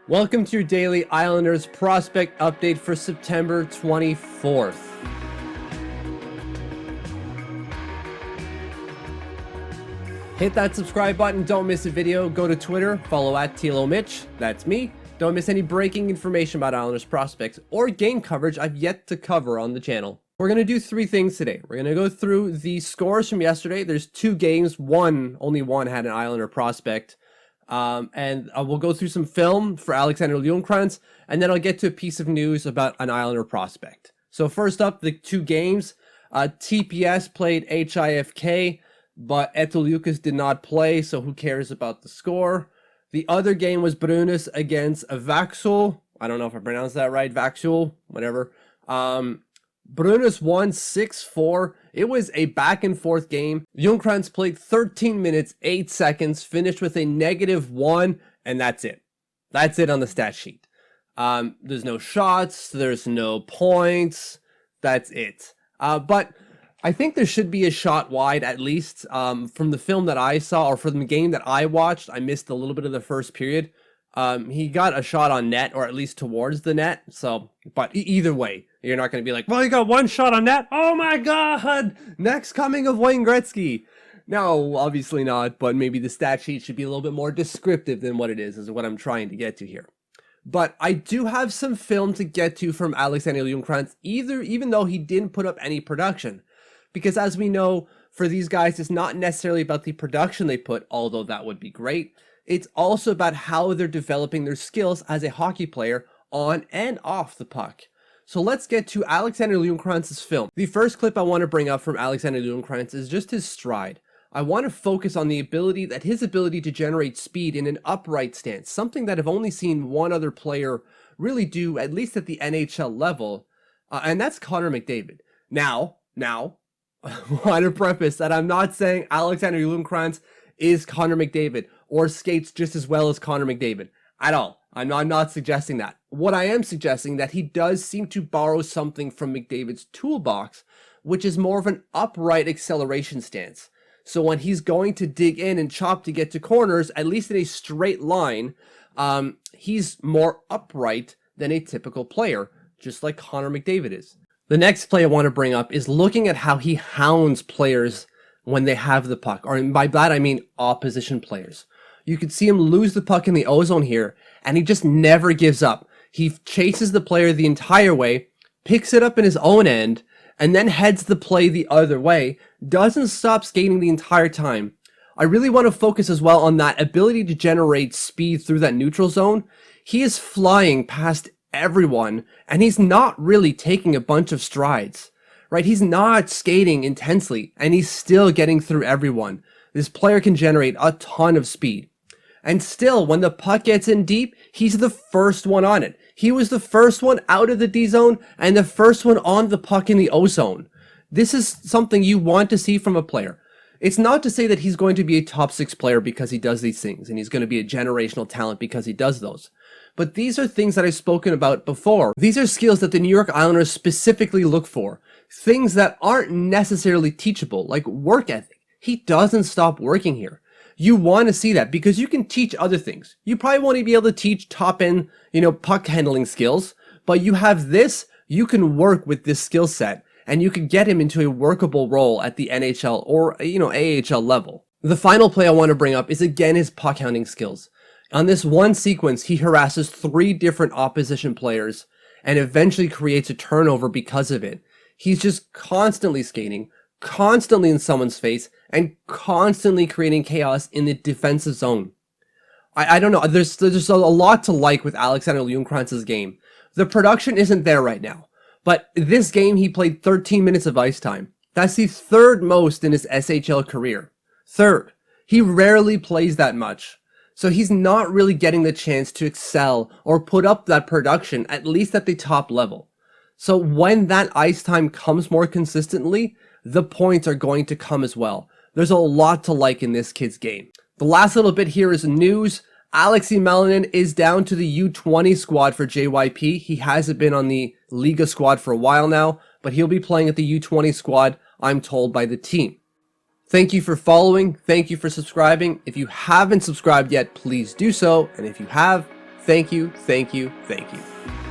Welcome to your daily Islanders prospect update for September 24th. Hit that subscribe button, don't miss a video. Go to Twitter, follow at TLOMitch, that's me. Don't miss any breaking information about Islanders prospects or game coverage I've yet to cover on the channel. We're going to do three things today. We're going to go through the scores from yesterday. There's two games, only one had an Islander prospect. And we'll go through some film for Alexander Ljungkrantz, and then I'll get to a piece of news about an Islander prospect. So first up, the two games. TPS played HIFK, but Etoliukas did not play, so who cares about the score? The other game was Brynäs against Vaxul. I don't know if I pronounced that right. Vaxul, whatever. Brynäs won 6-4. It was a back and forth game. Ljungkrantz played 13 minutes, 8 seconds, finished with a -1, and that's it. That's it on the stat sheet. There's no shots, there's no points. That's it. But I think there should be a shot wide at least. From the film that I saw, or from the game that I watched, I missed a little bit of the first period. He got a shot on net, or at least towards the net. So, but either way, you're not going to be like, well, he got one shot on net. Oh my God, next coming of Wayne Gretzky. No, obviously not, but maybe the stat sheet should be a little bit more descriptive than what it is what I'm trying to get to here. But I do have some film to get to from Alexander Ljungkrantz, even though he didn't put up any production. Because as we know, for these guys, it's not necessarily about the production they put, although that would be great. It's also about how they're developing their skills as a hockey player on and off the puck. So let's get to Alexander Ljungkrantz's film. The first clip I want to bring up from Alexander Ljungkrantz is just his stride. I want to focus on his ability to generate speed in an upright stance, something that I've only seen one other player really do, at least at the NHL level, and that's Connor McDavid. Now, I want to preface that I'm not saying Alexander Ljungkrantz is Connor McDavid or skates just as well as Connor McDavid at all. I'm not suggesting that. What I am suggesting that he does seem to borrow something from McDavid's toolbox, which is more of an upright acceleration stance. So when he's going to dig in and chop to get to corners, at least in a straight line, he's more upright than a typical player, just like Connor McDavid is. The next play I want to bring up is looking at how he hounds players when they have the puck, or by that I mean opposition players. You could see him lose the puck in the O-zone here, and he just never gives up. He chases the player the entire way, picks it up in his own end, and then heads the play the other way, doesn't stop skating the entire time. I really want to focus as well on that ability to generate speed through that neutral zone. He is flying past everyone, and he's not really taking a bunch of strides, right? He's not skating intensely, and he's still getting through everyone. This player can generate a ton of speed. And still, when the puck gets in deep, he's the first one on it. He was the first one out of the D zone and the first one on the puck in the O zone. This is something you want to see from a player. It's not to say that he's going to be a top 6 player because he does these things, and he's going to be a generational talent because he does those. But these are things that I've spoken about before. These are skills that the New York Islanders specifically look for. Things that aren't necessarily teachable, like work ethic. He doesn't stop working here. You want to see that because you can teach other things. You probably won't be able to teach top-end, puck handling skills, but you have this, you can work with this skill set, and you can get him into a workable role at the NHL or, AHL level. The final play I want to bring up is again his puck handling skills. On this one sequence, he harasses 3 different opposition players and eventually creates a turnover because of it. He's just constantly skating, constantly in someone's face, and constantly creating chaos in the defensive zone. I don't know, there's a lot to like with Alexander Ljungkrantz's game. The production isn't there right now, but this game he played 13 minutes of ice time. That's the 3rd most in his SHL career. 3rd. He rarely plays that much. So he's not really getting the chance to excel or put up that production, at least at the top level. So when that ice time comes more consistently, the points are going to come as well. There's a lot to like in this kid's game. The last little bit here is news. Aleksi Malinen is down to the U20 squad for JYP. He hasn't been on the Liga squad for a while now, but he'll be playing at the U20 squad, I'm told, by the team. Thank you for following. Thank you for subscribing. If you haven't subscribed yet, please do so. And if you have, Thank you, thank you, thank you.